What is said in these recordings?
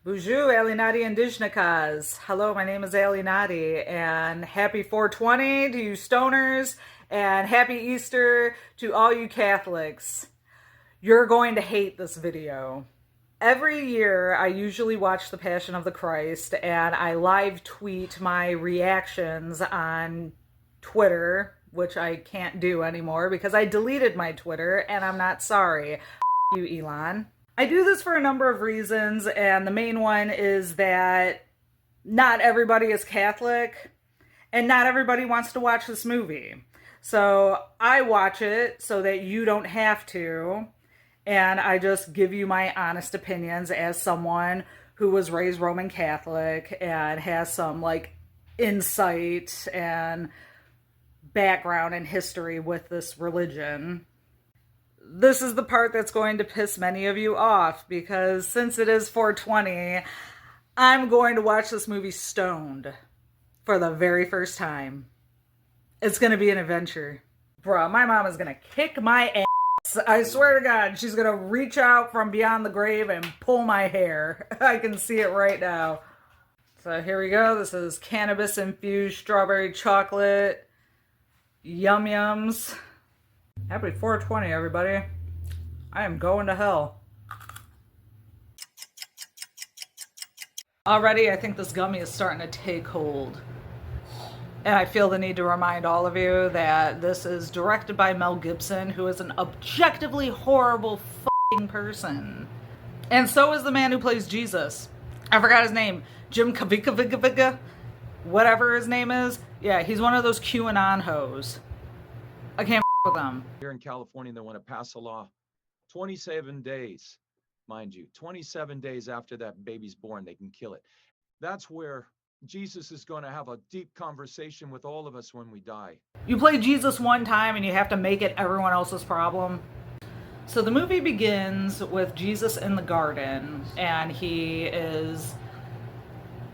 Bonjour, Alinati Indishnikas. Hello, my name is Alinati, and happy 420 to you stoners, and happy Easter to all you Catholics. You're going to hate this video. Every year, I usually watch The Passion of the Christ, and I live tweet my reactions on Twitter, which I can't do anymore because I deleted my Twitter, and I'm not sorry. F you, Elon. I do this for a number of reasons, and the main one is that not everybody is Catholic, and not everybody wants to watch this movie. So I watch it so that you don't have to, and I just give you my honest opinions as someone who was raised Roman Catholic and has some, insight and background and history with this religion. This is the part that's going to piss many of you off, because since it is 420, I'm going to watch this movie stoned for the very first time. It's going to be an adventure. Bruh, my mom is going to kick my ass. I swear to God, she's going to reach out from beyond the grave and pull my hair. I can see it right now. So here we go. This is cannabis-infused strawberry chocolate. Yum yums. Happy 420, everybody. I am going to hell. Already, I think this gummy is starting to take hold. And I feel the need to remind all of you that this is directed by Mel Gibson, who is an objectively horrible f***ing person. And so is the man who plays Jesus. I forgot his name. Jim Caviezel, whatever his name is. Yeah, he's one of those QAnon hoes. I can't with them. Here in California, they want to pass a law 27 days, mind you, 27 days after that baby's born, they can kill it. That's where Jesus is going to have a deep conversation with all of us when we die. You play Jesus one time and you have to make it everyone else's problem. So the movie begins with Jesus in the garden, and he is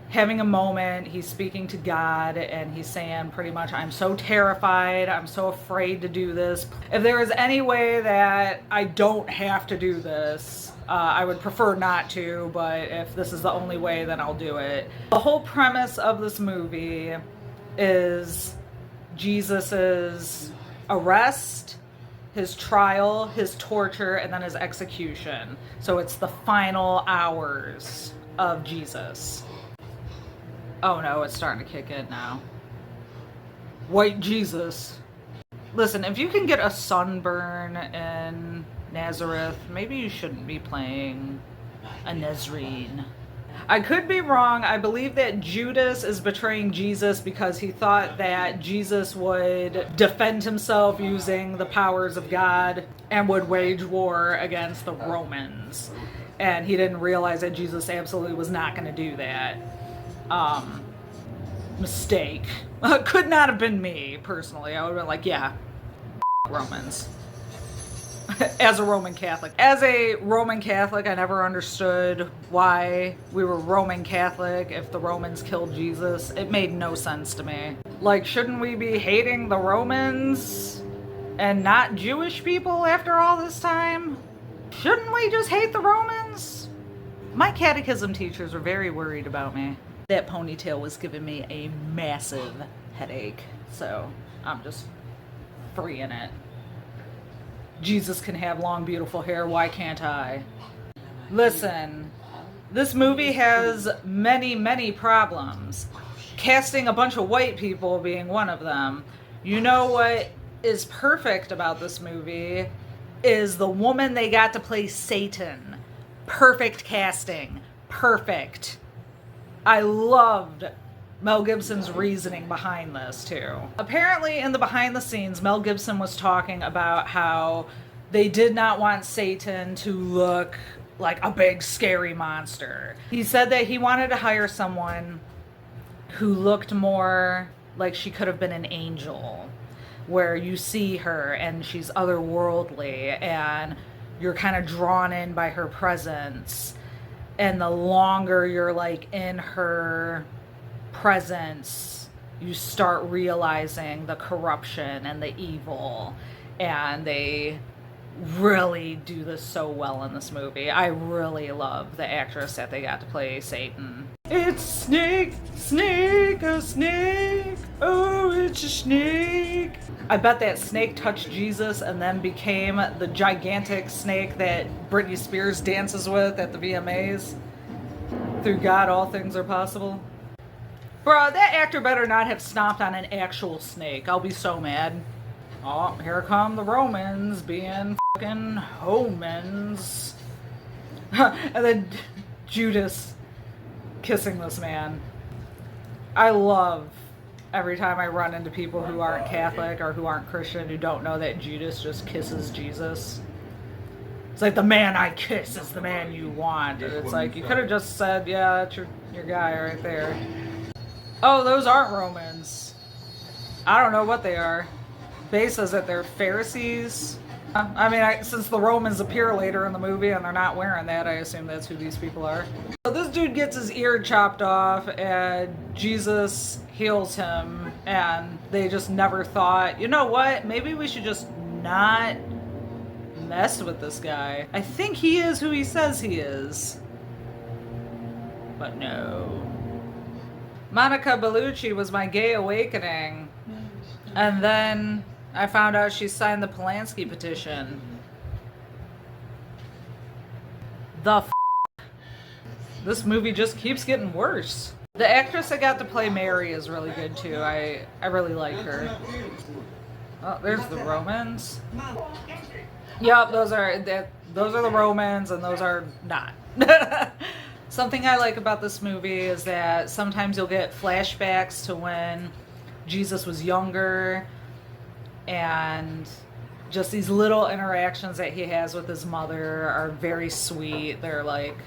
having a moment. He's speaking to God, and he's saying pretty much, I'm so terrified, I'm so afraid to do this. If there is any way that I don't have to do this, I would prefer not to, but if this is the only way, then I'll do it. The whole premise of this movie is Jesus's arrest, his trial, his torture, and then his execution. So it's the final hours of Jesus. Oh no, it's starting to kick in now. White Jesus. Listen, if you can get a sunburn in Nazareth, maybe you shouldn't be playing a Nazarene. I could be wrong. I believe that Judas is betraying Jesus because he thought that Jesus would defend himself using the powers of God and would wage war against the Romans. And he didn't realize that Jesus absolutely was not going to do that. Mistake. Could not have been me, personally. I would have been like, yeah, Romans. As a Roman Catholic. As a Roman Catholic, I never understood why we were Roman Catholic if the Romans killed Jesus. It made no sense to me. Like, shouldn't we be hating the Romans and not Jewish people after all this time? Shouldn't we just hate the Romans? My catechism teachers were very worried about me. That ponytail was giving me a massive headache, so I'm just freeing it. Jesus can have long, beautiful hair. Why can't I? Listen, this movie has many, many problems. Casting a bunch of white people being one of them. You know what is perfect about this movie is the woman they got to play Satan. Perfect casting. Perfect. I loved Mel Gibson's reasoning behind this, too. Apparently, in the behind the scenes, Mel Gibson was talking about how they did not want Satan to look like a big, scary monster. He said that he wanted to hire someone who looked more like she could have been an angel, where you see her and she's otherworldly and you're kind of drawn in by her presence. And the longer you're in her presence, you start realizing the corruption and the evil. And they really do this so well in this movie. I really love the actress that they got to play Satan. It's snake, snake, a snake, oh, it's a snake. I bet that snake touched Jesus and then became the gigantic snake that Britney Spears dances with at the VMAs. Through God, all things are possible. Bro, that actor better not have stomped on an actual snake. I'll be so mad. Oh, here come the Romans being fucking homins. And then Judas kissing this man. I love every time I run into people who aren't Catholic or who aren't Christian who don't know that Judas just kisses Jesus. It's like, the man I kiss is the man you want. And it's like, you could have just said, yeah, that's your guy right there. Oh, those aren't Romans. I don't know what they are. Bae says that they're Pharisees. I mean, since the Romans appear later in the movie and they're not wearing that, I assume that's who these people are. So this dude gets his ear chopped off and Jesus heals him, and they just never thought, you know what, maybe we should just not mess with this guy. I think he is who he says he is. But no. Monica Bellucci was my gay awakening. And then I found out she signed the Polanski petition. The This movie just keeps getting worse. The actress that got to play Mary is really good too. I really like her. Oh, there's the Romans. Yep, those are the Romans, and those are not. Something I like about this movie is that sometimes you'll get flashbacks to when Jesus was younger, and just these little interactions that he has with his mother are very sweet. They're like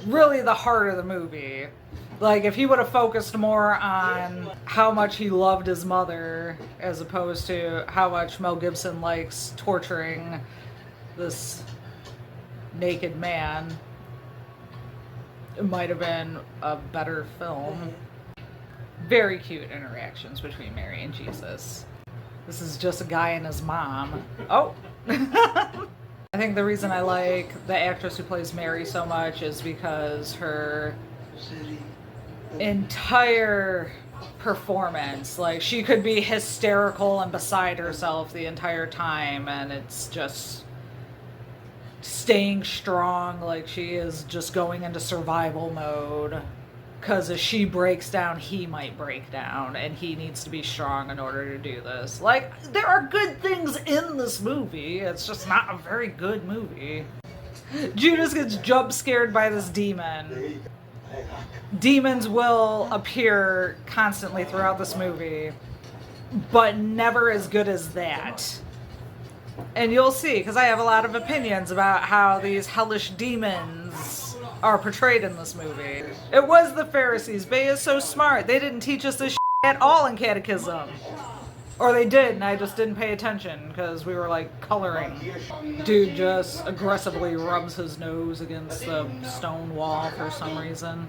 really the heart of the movie. Like, if he would have focused more on how much he loved his mother as opposed to how much Mel Gibson likes torturing this naked man, it might have been a better film. Very cute interactions between Mary and Jesus. This is just a guy and his mom. Oh! I think the reason I like the actress who plays Mary so much is because her entire performance, like, she could be hysterical and beside herself the entire time, and it's just staying strong, like she is just going into survival mode, because if she breaks down, he might break down, and he needs to be strong in order to do this. Like, there are good things in this movie, it's just not a very good movie. Judas gets jump scared by this demon. Demons will appear constantly throughout this movie, but never as good as that. And you'll see, because I have a lot of opinions about how these hellish demons are portrayed in this movie. It was the Pharisees. Bae is so smart. They didn't teach us this at all in Catechism. Or they did, and I just didn't pay attention because we were like coloring. Dude just aggressively rubs his nose against the stone wall for some reason.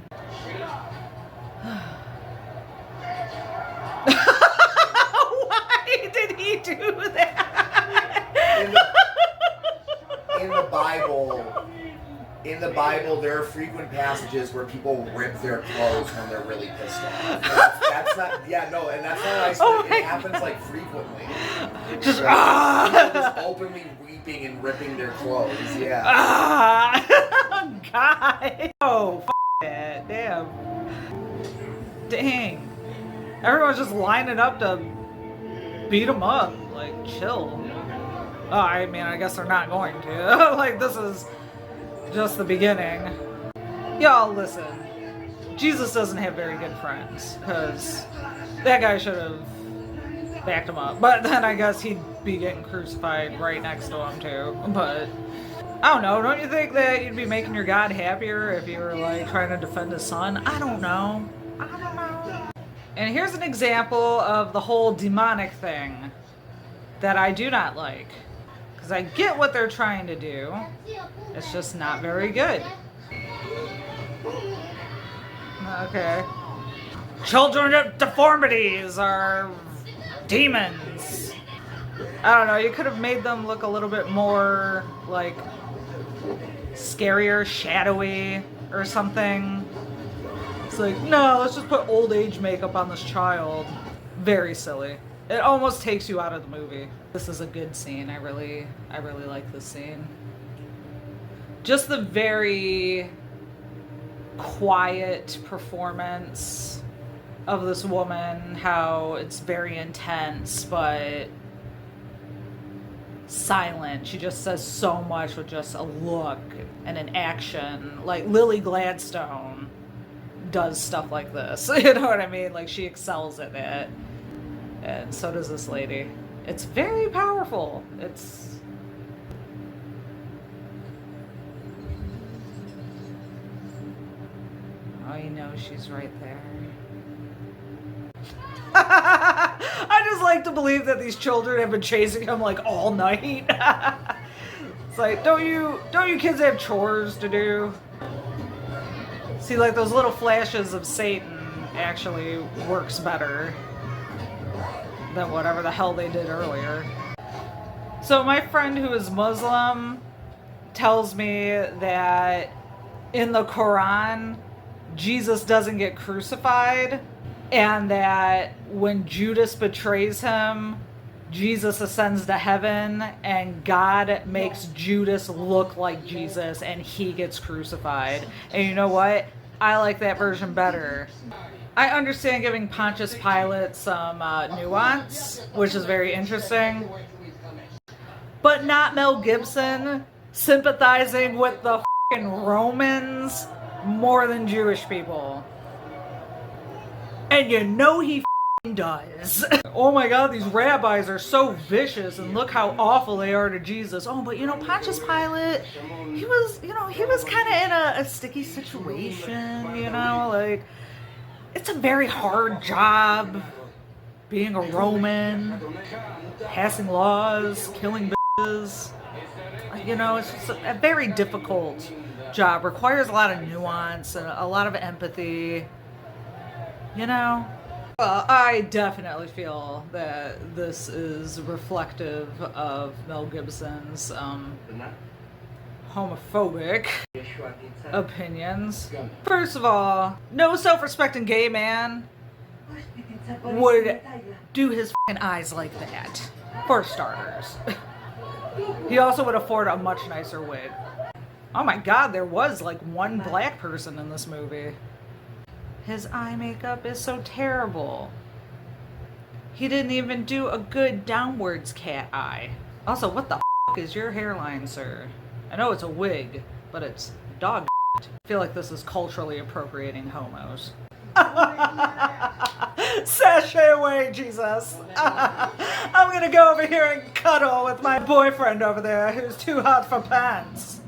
Why did he do that? In the Bible, there are frequent passages where people rip their clothes when they're really pissed off. That's not, yeah, no, and that's not nice. Oh it happens like frequently. Just, people just openly weeping and ripping their clothes, yeah. God. Oh, it. Damn. Dang. Everyone's just lining up to beat him up. Like, chill. Oh, I mean, I guess they're not going to. Like, this is just the beginning. Y'all, listen. Jesus doesn't have very good friends, because that guy should have backed him up. But then I guess he'd be getting crucified right next to him, too. But I don't know. Don't you think that you'd be making your God happier if you were, like, trying to defend his son? I don't know. I don't know. And here's an example of the whole demonic thing that I do not like. Because I get what they're trying to do. It's just not very good. Okay. Children of deformities are demons. I don't know, you could have made them look a little bit more, like, scarier, shadowy, or something. It's like, no, let's just put old age makeup on this child. Very silly. It almost takes you out of the movie. This is a good scene. I really like this scene. Just the very quiet performance of this woman, how it's very intense, but silent. She just says so much with just a look and an action. Like Lily Gladstone does stuff like this. You know what I mean? Like, she excels at it. And so does this lady. It's very powerful. It's... Oh, you know she's right there. I just like to believe that these children have been chasing him like all night. It's like, don't you kids have chores to do? See, like those little flashes of Satan actually works better than whatever the hell they did earlier. So my friend who is Muslim tells me that in the Quran, Jesus doesn't get crucified, and that when Judas betrays him, Jesus ascends to heaven and God makes Judas look like Jesus and he gets crucified. And you know what? I like that version better. I understand giving Pontius Pilate some nuance, which is very interesting, but not Mel Gibson sympathizing with the fucking Romans more than Jewish people. And you know he f***ing does. Oh my god, these rabbis are so vicious, and look how awful they are to Jesus. Oh, but you know, Pontius Pilate, he was kind of in a sticky situation, you know, like, it's a very hard job being a Roman, passing laws, killing bitches. You know, it's just a very difficult job. Requires a lot of nuance and a lot of empathy. You know? Well, I definitely feel that this is reflective of Mel Gibson's homophobic opinions. First of all, no self-respecting gay man would do his f***ing eyes like that, for starters. He also would afford a much nicer wig. Oh my god, there was like one black person in this movie. His eye makeup is so terrible. He didn't even do a good downwards cat eye. Also, what the f*** is your hairline, sir? I know it's a wig, but it's dog shit. I feel like this is culturally appropriating homos. Sashay away, Jesus. I'm gonna go over here and cuddle with my boyfriend over there who's too hot for pants.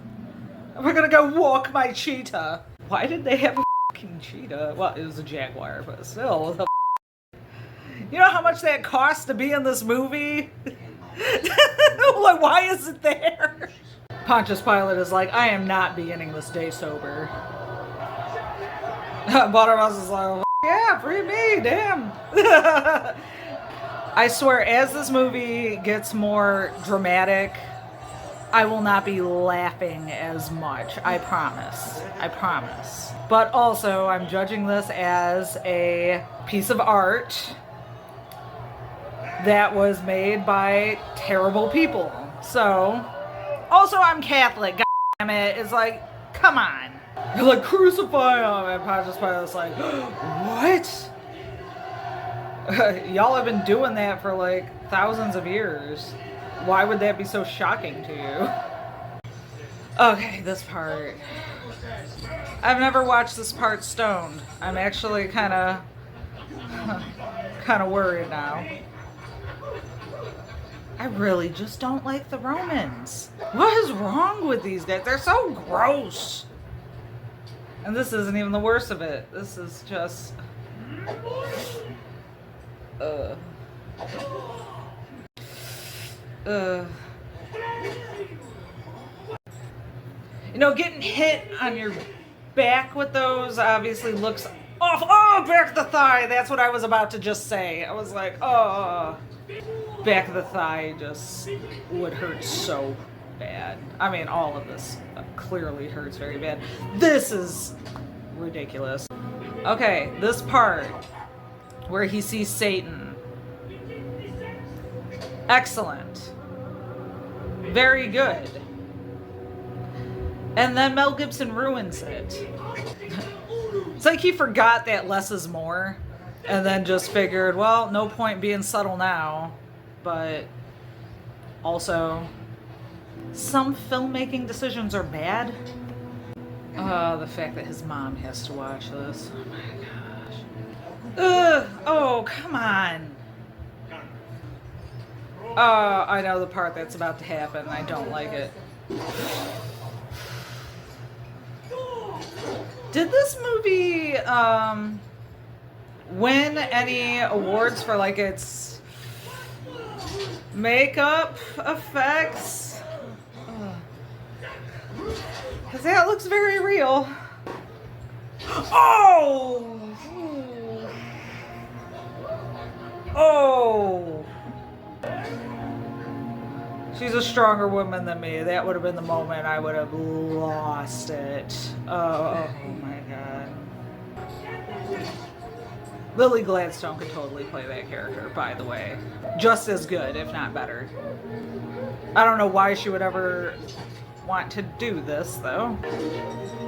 We're gonna go walk my cheetah. Why did they have a fucking cheetah? Well, it was a jaguar, but still. You know how much that cost to be in this movie? Like, why is it there? Pontius Pilate is like, I am not beginning this day sober. Buttermouse is like, yeah, free me, damn. I swear, as this movie gets more dramatic, I will not be laughing as much. I promise. I promise. But also, I'm judging this as a piece of art that was made by terrible people. So, also I'm Catholic, goddammit. It's like, come on. You're like, crucify him. And Pontius Pilate's like, what? Y'all have been doing that for like thousands of years. Why would that be so shocking to you? Okay, this part. I've never watched this part stoned. I'm actually kind of worried now. I really just don't like the Romans. What is wrong with these guys? They're so gross. And this isn't even the worst of it. This is just... You know, getting hit on your back with those obviously looks awful. Oh, back to the thigh. That's what I was about to just say. I was like, oh. back of the thigh just would hurt so bad. I mean, all of this clearly hurts very bad. This is ridiculous. Okay, this part where he sees Satan. Excellent. Very good. And then Mel Gibson ruins it. It's like he forgot that less is more, and then just figured, well, no point being subtle now. But also, some filmmaking decisions are bad. The fact that his mom has to watch this. Oh my gosh. Ugh. Oh, come on. Oh, I know the part that's about to happen. I don't like it. Did this movie win any awards for like its makeup effects? Because that looks very real. Oh! Oh! She's a stronger woman than me. That would have been the moment I would have lost it. Oh my god. Lily Gladstone could totally play that character, by the way. Just as good, if not better. I don't know why she would ever want to do this, though.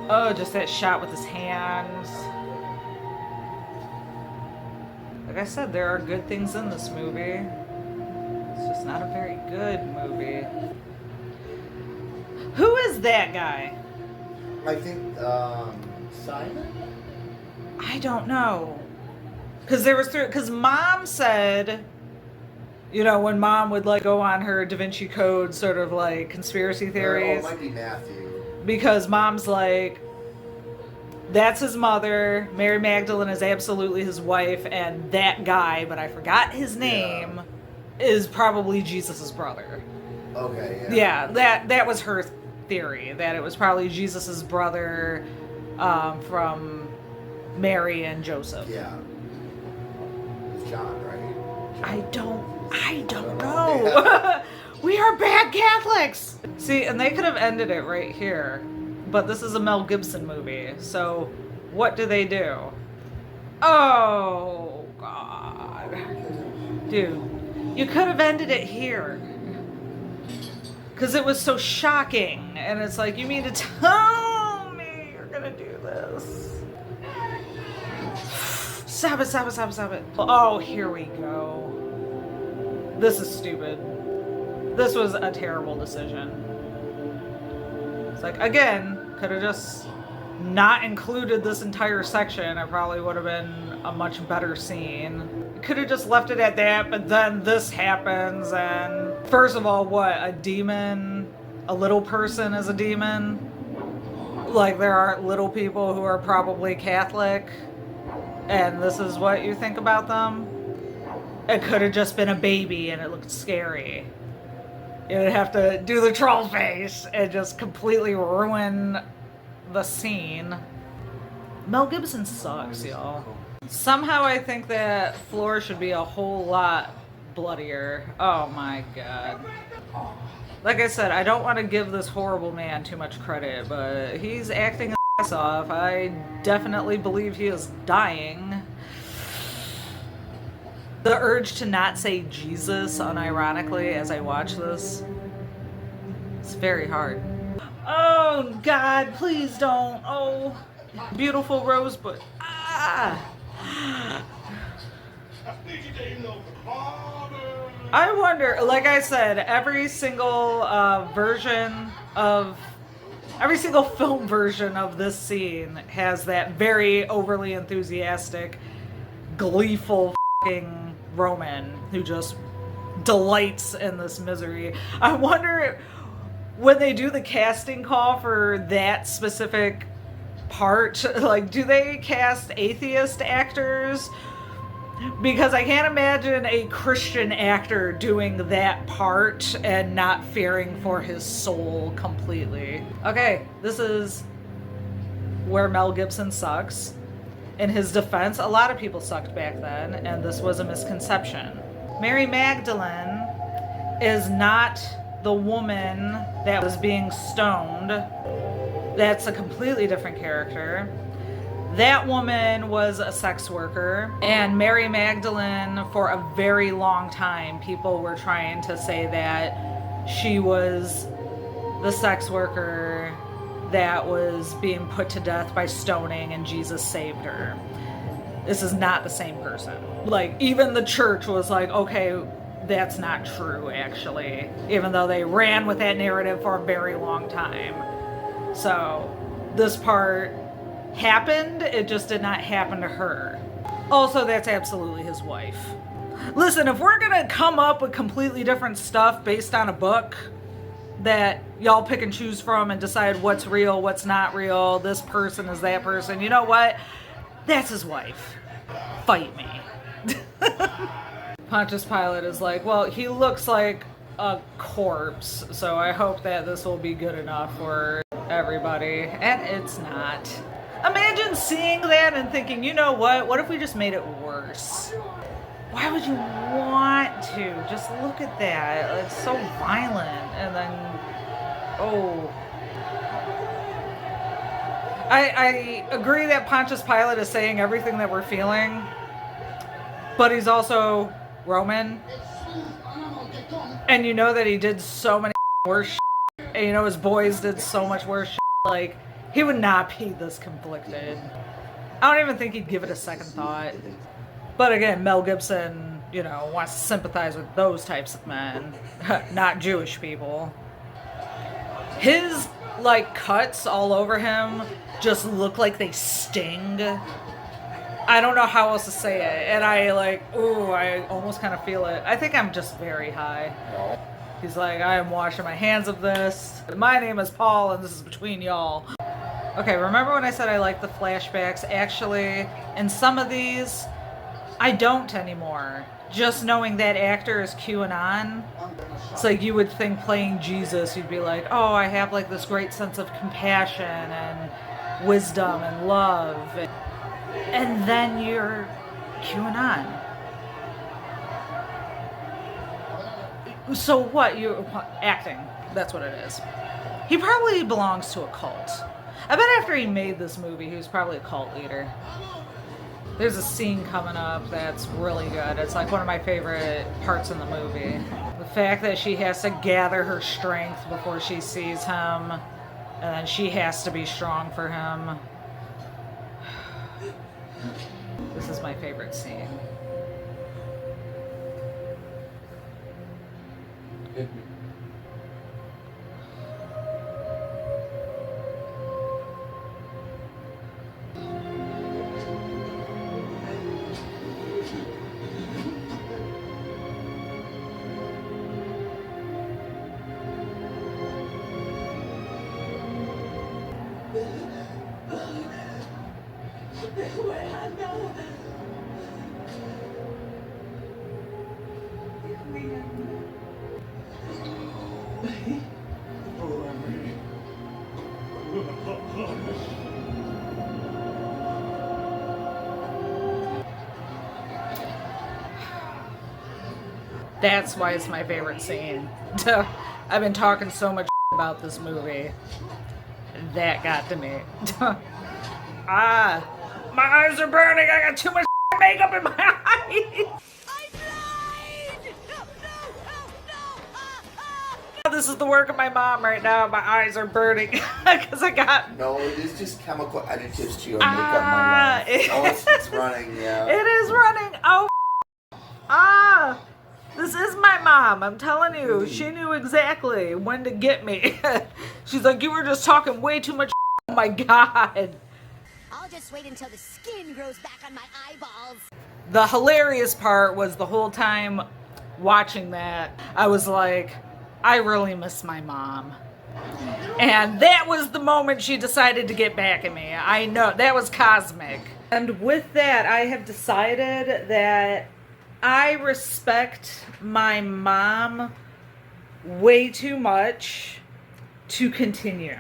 Oh, just that shot with his hands. Like I said, there are good things in this movie. It's just not a very good movie. Who is that guy? I think, Simon? I don't know. Because Mom said, you know, when Mom would like go on her Da Vinci Code sort of like conspiracy theories. Oh, it might be Matthew. Because Mom's like, that's his mother, Mary Magdalene is absolutely his wife, and that guy, but I forgot his name, is probably Jesus's brother. Okay, yeah. That was her theory, that it was probably Jesus's brother from Mary and Joseph. Yeah. It's John, right? I don't know. Yeah. We are bad Catholics! See, and they could have ended it right here. But this is a Mel Gibson movie, so what do they do? Oh, God. Dude, you could have ended it here. Because it was so shocking. And it's like, you mean to tell me you're going to do this? Stop it, stop it, stop it, stop it. Oh, here we go. This is stupid. This was a terrible decision. It's like, again, could have just not included this entire section. It probably would have been a much better scene. Could have just left it at that, but then this happens, and first of all, what? A demon? A little person is a demon? Like, there are little people who are probably Catholic, and this is what you think about them? It could have just been a baby, and it looked scary. You'd have to do the troll face and just completely ruin the scene. Mel Gibson sucks, y'all. Somehow I think that floor should be a whole lot bloodier. Oh my god. Like I said, I don't want to give this horrible man too much credit, but he's acting his ass off. I definitely believe he is dying. The urge to not say Jesus unironically as I watch this, it's very hard. Oh God, please don't. Oh, beautiful rosebud. Ah. I wonder, like I said, every single film version of this scene has that very overly enthusiastic, gleeful f***ing Roman who just delights in this misery. I wonder when they do the casting call for that specific part, like, do they cast atheist actors? Because I can't imagine a Christian actor doing that part and not fearing for his soul completely. Okay, this is where Mel Gibson sucks. In his defense, a lot of people sucked back then, and this was a misconception. Mary Magdalene is not the woman that was being stoned. That's a completely different character. That woman was a sex worker, and Mary Magdalene, for a very long time, people were trying to say that she was the sex worker that was being put to death by stoning and Jesus saved her. This is not the same person. Like, even the church was like, okay, that's not true, actually, even though they ran with that narrative for a very long time. So this part happened, it just did not happen to her. Also, that's absolutely his wife. Listen, if we're gonna come up with completely different stuff based on a book that y'all pick and choose from and decide what's real, what's not real, this person is that person, you know what? That's his wife. Fight me. Pontius Pilate is like, well, he looks like a corpse, so I hope that this will be good enough for everybody. And it's not. Imagine seeing that and thinking, you know what if we just made it worse? Why would you want to? Just look at that. It's so violent. And then, oh. I agree that Pontius Pilate is saying everything that we're feeling, but he's also Roman. And you know that he did so many worse shit. And you know his boys did so much worse shit. Like, he would not be this conflicted. I don't even think he'd give it a second thought. But again, Mel Gibson, you know, wants to sympathize with those types of men, not Jewish people. His, like, cuts all over him just look like they sting. I don't know how else to say it. And I almost kind of feel it. I think I'm just very high. He's like, I am washing my hands of this. My name is Paul, and this is between y'all. Okay, remember when I said I like the flashbacks? Actually, in some of these, I don't anymore. Just knowing that actor is QAnon, it's like you would think playing Jesus, you'd be like, oh, I have like this great sense of compassion and wisdom and love. And then you're QAnon. So what? You're acting. That's what it is. He probably belongs to a cult. I bet after he made this movie, he was probably a cult leader. There's a scene coming up that's really good. It's like one of my favorite parts in the movie. The fact that she has to gather her strength before she sees him, and then she has to be strong for him. This is my favorite scene. That's why it's my favorite scene. I've been talking so much about this movie. That got to me. My eyes are burning. I got too much makeup in my eyes. I'm blind. No. This is the work of my mom right now. My eyes are burning because I got. No, it is just chemical additives to your makeup, my love. It's running. Yeah. It is running. Oh. This is my mom. I'm telling you, she knew exactly when to get me. She's like, you were just talking way too much. Oh my God. I'll just wait until the skin grows back on my eyeballs. The hilarious part was the whole time watching that, I was like, I really miss my mom. And that was the moment she decided to get back at me. I know, that was cosmic. And with that, I have decided that I respect my mom way too much to continue.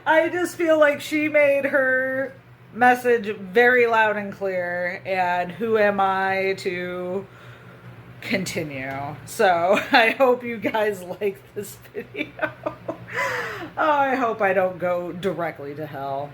I just feel like she made her message very loud and clear, and who am I to continue. So I hope you guys like this video. Oh, I hope I don't go directly to hell.